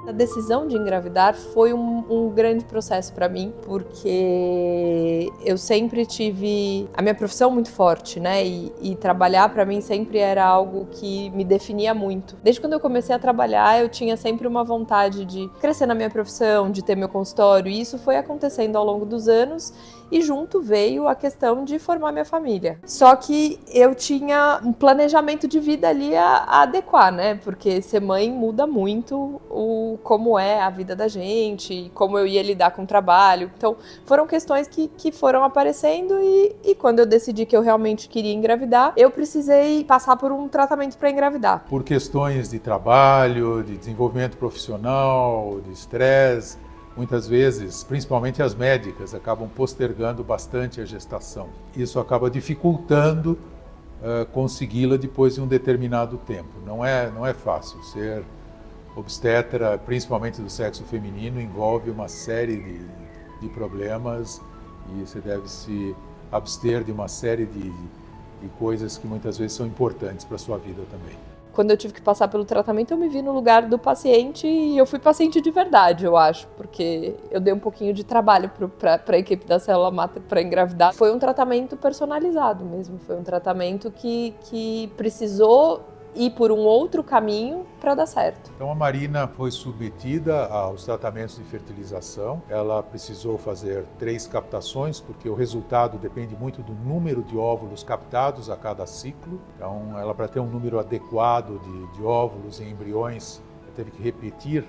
A decisão de engravidar foi um grande processo para mim, porque eu sempre tive a minha profissão muito forte, né? E trabalhar para mim sempre era algo que me definia muito. Desde quando eu comecei a trabalhar, eu tinha sempre uma vontade de crescer na minha profissão, de ter meu consultório, e isso foi acontecendo ao longo dos anos. E junto veio a questão de formar minha família. Só que eu tinha um planejamento de vida ali a adequar, né? Porque ser mãe muda muito como é a vida da gente, como eu ia lidar com o trabalho. Então, foram questões que foram aparecendo e quando eu decidi que eu realmente queria engravidar, eu precisei passar por um tratamento para engravidar. Por questões de trabalho, de desenvolvimento profissional, de estresse, muitas vezes, principalmente as médicas, acabam postergando bastante a gestação. Isso acaba dificultando consegui-la depois de um determinado tempo. Não é fácil. Ser obstetra, principalmente do sexo feminino, envolve uma série de problemas e você deve se abster de uma série de coisas que muitas vezes são importantes para a sua vida também. Quando eu tive que passar pelo tratamento, eu me vi no lugar do paciente e eu fui paciente de verdade, eu acho, porque eu dei um pouquinho de trabalho para a equipe da Célula Mater para engravidar. Foi um tratamento personalizado mesmo, foi um tratamento que precisou ir por um outro caminho para dar certo. Então a Marina foi submetida aos tratamentos de fertilização. Ela precisou fazer 3 captações, porque o resultado depende muito do número de óvulos captados a cada ciclo. Então ela, para ter um número adequado de óvulos e embriões, teve que repetir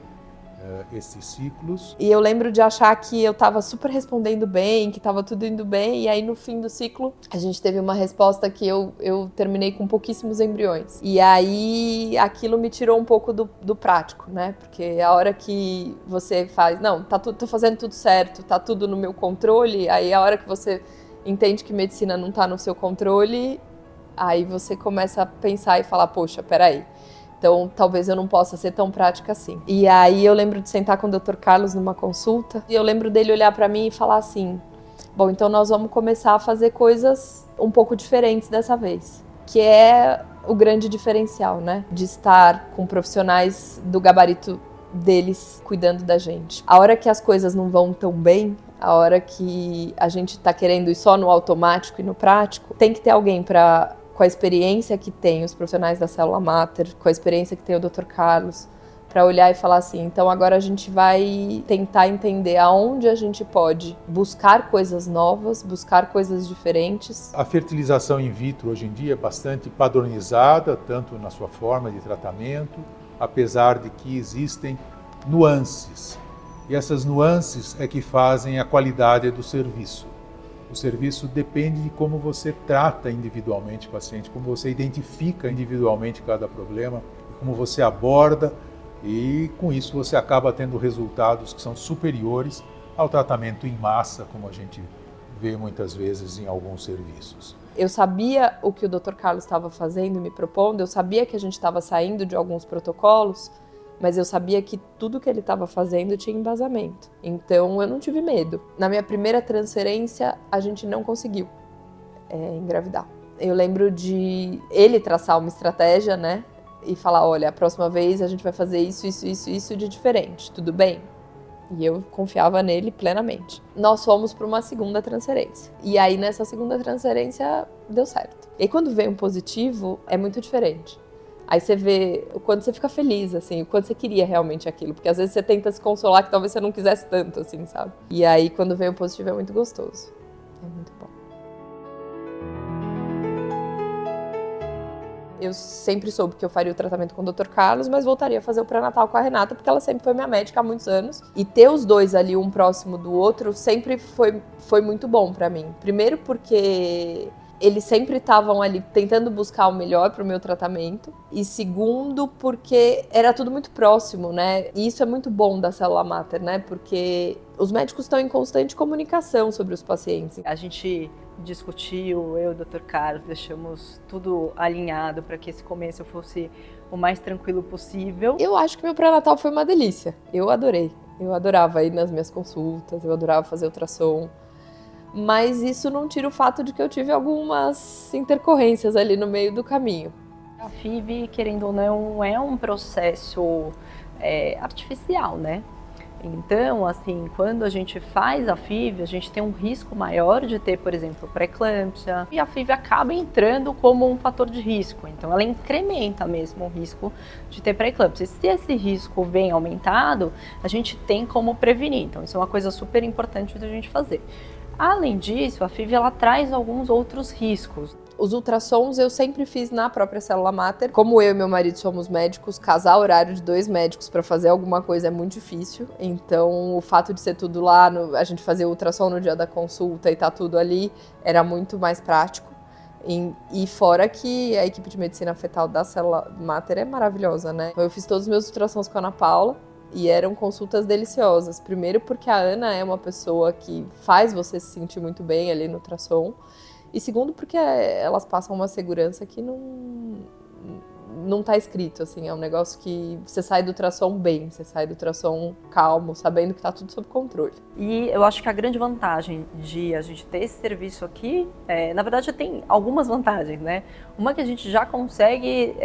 esses ciclos. E eu lembro de achar que eu estava super respondendo bem, que estava tudo indo bem, e aí no fim do ciclo a gente teve uma resposta que eu terminei com pouquíssimos embriões. E aí aquilo me tirou um pouco do prático, né? Porque a hora que você faz, não, tô fazendo tudo certo, tá tudo no meu controle, aí a hora que você entende que medicina não tá no seu controle, aí você começa a pensar e falar, poxa, peraí. Então, talvez eu não possa ser tão prática assim. E aí eu lembro de sentar com o Dr. Carlos numa consulta e eu lembro dele olhar para mim e falar assim, bom, então nós vamos começar a fazer coisas um pouco diferentes dessa vez, que é o grande diferencial, né? De estar com profissionais do gabarito deles cuidando da gente. A hora que as coisas não vão tão bem, a hora que a gente tá querendo ir só no automático e no prático, tem que ter alguém com a experiência que tem os profissionais da Célula Mater, com a experiência que tem o Dr. Carlos, para olhar e falar assim, então agora a gente vai tentar entender aonde a gente pode buscar coisas novas, buscar coisas diferentes. A fertilização in vitro hoje em dia é bastante padronizada, tanto na sua forma de tratamento, apesar de que existem nuances. E essas nuances é que fazem a qualidade do serviço. O serviço depende de como você trata individualmente o paciente, como você identifica individualmente cada problema, como você aborda, e com isso você acaba tendo resultados que são superiores ao tratamento em massa, como a gente vê muitas vezes em alguns serviços. Eu sabia o que o Dr. Carlos estava fazendo e me propondo, eu sabia que a gente estava saindo de alguns protocolos, mas eu sabia que tudo que ele estava fazendo tinha embasamento. Então eu não tive medo. Na minha primeira transferência, a gente não conseguiu engravidar. Eu lembro de ele traçar uma estratégia, né? E falar, olha, a próxima vez a gente vai fazer isso de diferente, tudo bem? E eu confiava nele plenamente. Nós fomos para uma segunda transferência. E aí nessa segunda transferência deu certo. E quando vem um positivo, é muito diferente. Aí você vê o quanto você fica feliz, assim, o quanto você queria realmente aquilo. Porque às vezes você tenta se consolar que talvez você não quisesse tanto, assim, sabe? E aí quando vem o positivo é muito gostoso. É muito bom. Eu sempre soube que eu faria o tratamento com o Dr. Carlos, mas voltaria a fazer o pré-natal com a Renata, porque ela sempre foi minha médica há muitos anos. E ter os dois ali, um próximo do outro, sempre foi muito bom pra mim. Primeiro porque eles sempre estavam ali tentando buscar o melhor para o meu tratamento. E segundo, porque era tudo muito próximo, né? E isso é muito bom da Célula Mater, né? Porque os médicos estão em constante comunicação sobre os pacientes. A gente discutiu, eu e o Dr. Carlos, deixamos tudo alinhado para que esse começo fosse o mais tranquilo possível. Eu acho que meu pré-natal foi uma delícia. Eu adorei. Eu adorava ir nas minhas consultas, eu adorava fazer ultrassom. Mas isso não tira o fato de que eu tive algumas intercorrências ali no meio do caminho. A FIV, querendo ou não, é um processo artificial, né? Então, assim, quando a gente faz a FIV, a gente tem um risco maior de ter, por exemplo, pré-eclâmpsia, e a FIV acaba entrando como um fator de risco. Então, ela incrementa mesmo o risco de ter pré-eclâmpsia. Se esse risco vem aumentado, a gente tem como prevenir. Então, isso é uma coisa super importante da gente fazer. Além disso, a FIV ela traz alguns outros riscos. Os ultrassons eu sempre fiz na própria célula máter. Como eu e meu marido somos médicos, casar horário de 2 médicos para fazer alguma coisa é muito difícil. Então, o fato de ser tudo lá, a gente fazer o ultrassom no dia da consulta e tá tudo ali, era muito mais prático. E fora que a equipe de medicina fetal da célula máter é maravilhosa, né? Então, eu fiz todos os meus ultrassons com a Ana Paula. E eram consultas deliciosas. Primeiro porque a Ana é uma pessoa que faz você se sentir muito bem ali no ultrassom. E segundo porque elas passam uma segurança que não tá escrito, assim. É um negócio que você sai do ultrassom bem, você sai do ultrassom calmo, sabendo que tá tudo sob controle. E eu acho que a grande vantagem de a gente ter esse serviço aqui, na verdade tem algumas vantagens, né? Uma que a gente já consegue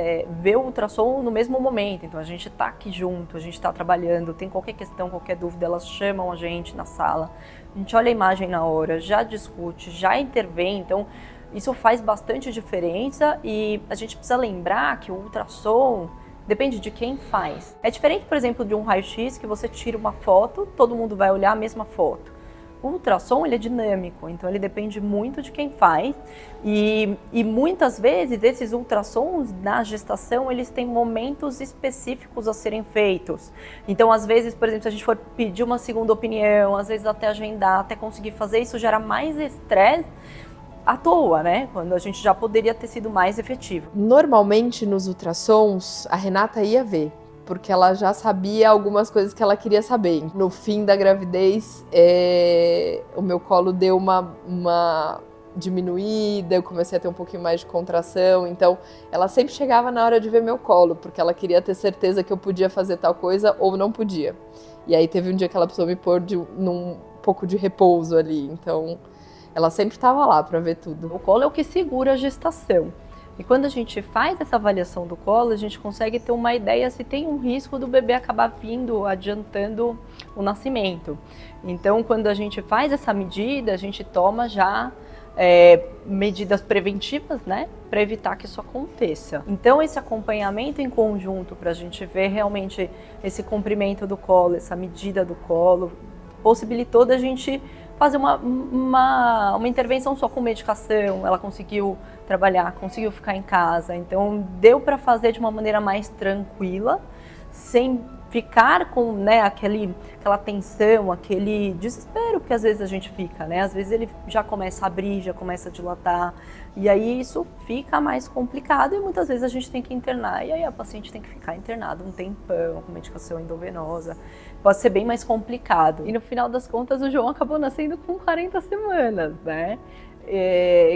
ver o ultrassom no mesmo momento, então a gente tá aqui junto, a gente tá trabalhando, tem qualquer questão, qualquer dúvida, elas chamam a gente na sala, a gente olha a imagem na hora, já discute, já intervém, então isso faz bastante diferença e a gente precisa lembrar que o ultrassom depende de quem faz. É diferente, por exemplo, de um raio-x que você tira uma foto, todo mundo vai olhar a mesma foto. O ultrassom ele é dinâmico, então ele depende muito de quem faz e muitas vezes esses ultrassons na gestação eles têm momentos específicos a serem feitos. Então às vezes, por exemplo, se a gente for pedir uma segunda opinião, às vezes até agendar, até conseguir fazer, isso gera mais estresse à toa, né? Quando a gente já poderia ter sido mais efetivo. Normalmente nos ultrassons a Renata ia ver, porque ela já sabia algumas coisas que ela queria saber. No fim da gravidez, o meu colo deu uma diminuída, eu comecei a ter um pouquinho mais de contração, então ela sempre chegava na hora de ver meu colo, porque ela queria ter certeza que eu podia fazer tal coisa ou não podia. E aí teve um dia que ela precisou me pôr num pouco de repouso ali, então ela sempre estava lá para ver tudo. O colo é o que segura a gestação. E quando a gente faz essa avaliação do colo, a gente consegue ter uma ideia se tem um risco do bebê acabar adiantando o nascimento. Então, quando a gente faz essa medida, a gente toma já medidas preventivas, né, para evitar que isso aconteça. Então, esse acompanhamento em conjunto para a gente ver realmente esse comprimento do colo, essa medida do colo, possibilitou da gente fazer uma intervenção só com medicação. Ela conseguiu trabalhar, conseguiu ficar em casa, então deu para fazer de uma maneira mais tranquila, sem ficar com, né, aquela tensão, aquele desespero que às vezes a gente fica, né? Às vezes ele já começa a abrir, já começa a dilatar, e aí isso fica mais complicado e muitas vezes a gente tem que internar, e aí a paciente tem que ficar internada um tempão com medicação endovenosa. Pode ser bem mais complicado. E no final das contas o João acabou nascendo com 40 semanas, né?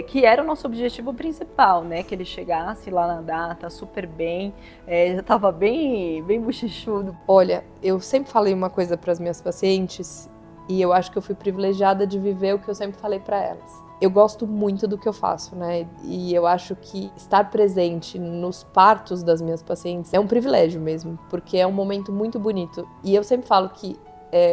Que era o nosso objetivo principal, né? Que ele chegasse lá na data super bem, já estava bem bochechudo. Olha, eu sempre falei uma coisa para as minhas pacientes e eu acho que eu fui privilegiada de viver o que eu sempre falei para elas. Eu gosto muito do que eu faço, né? E eu acho que estar presente nos partos das minhas pacientes é um privilégio mesmo, porque é um momento muito bonito. E eu sempre falo que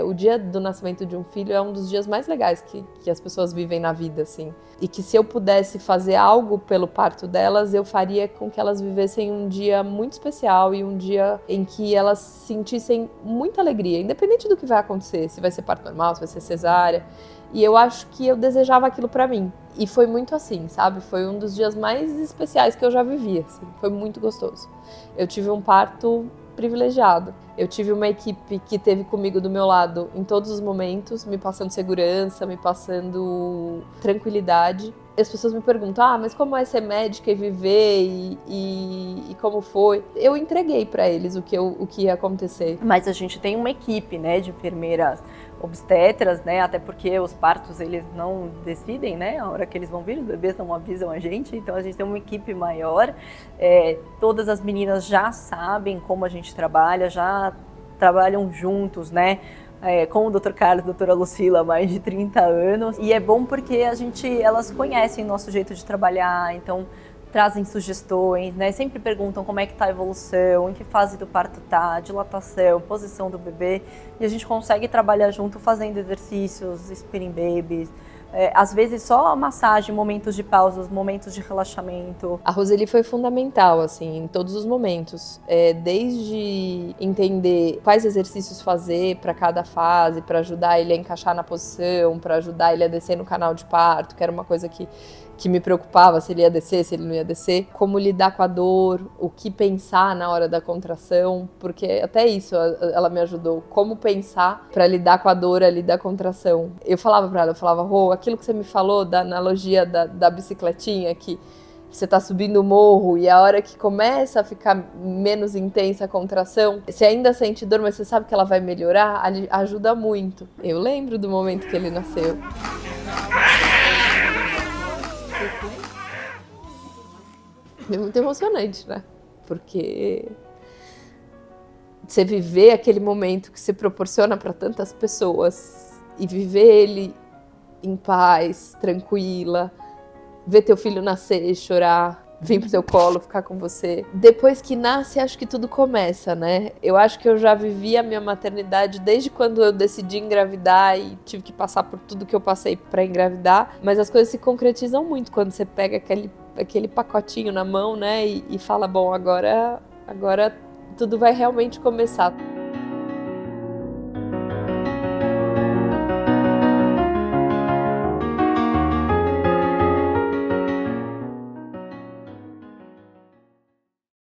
o dia do nascimento de um filho é um dos dias mais legais que as pessoas vivem na vida, assim. E que se eu pudesse fazer algo pelo parto delas, eu faria com que elas vivessem um dia muito especial e um dia em que elas sentissem muita alegria, independente do que vai acontecer, se vai ser parto normal, se vai ser cesárea. E eu acho que eu desejava aquilo pra mim. E foi muito assim, sabe? Foi um dos dias mais especiais que eu já vivi, assim. Foi muito gostoso. Eu tive um parto privilegiado. Eu tive uma equipe que esteve comigo do meu lado em todos os momentos, me passando segurança, me passando tranquilidade. E as pessoas me perguntam, mas como é ser médica e viver e como foi? Eu entreguei para eles o que ia acontecer. Mas a gente tem uma equipe, né, de enfermeiras obstetras, né, até porque os partos eles não decidem, né, a hora que eles vão vir, os bebês não avisam a gente, então a gente tem uma equipe maior, todas as meninas já sabem como a gente trabalha, já trabalham juntos, né, com o Dr. Carlos e a Dra. Lucila há mais de 30 anos, e é bom porque elas conhecem o nosso jeito de trabalhar, então trazem sugestões, né? Sempre perguntam como é que tá a evolução, em que fase do parto tá, dilatação, posição do bebê, e a gente consegue trabalhar junto fazendo exercícios, spinning babies, às vezes só massagem, momentos de pausas, momentos de relaxamento. A Roseli foi fundamental, assim, em todos os momentos. Desde entender quais exercícios fazer para cada fase, para ajudar ele a encaixar na posição, para ajudar ele a descer no canal de parto, que era uma coisa que me preocupava, se ele ia descer, se ele não ia descer. Como lidar com a dor, o que pensar na hora da contração, porque até isso ela me ajudou. Como pensar para lidar com a dor ali da contração. Eu falava para ela, Rô, aquilo que você me falou da analogia da bicicletinha, que você tá subindo o morro e a hora que começa a ficar menos intensa a contração, você ainda sente dor, mas você sabe que ela vai melhorar, ajuda muito. Eu lembro do momento que ele nasceu. É muito emocionante, né? Porque você viver aquele momento que você proporciona para tantas pessoas e viver ele em paz, tranquila, ver teu filho nascer, chorar, vir pro teu colo, ficar com você. Depois que nasce, acho que tudo começa, né? Eu acho que eu já vivi a minha maternidade desde quando eu decidi engravidar e tive que passar por tudo que eu passei para engravidar, mas as coisas se concretizam muito quando você pega aquele pacotinho na mão, né? E fala, bom, agora tudo vai realmente começar.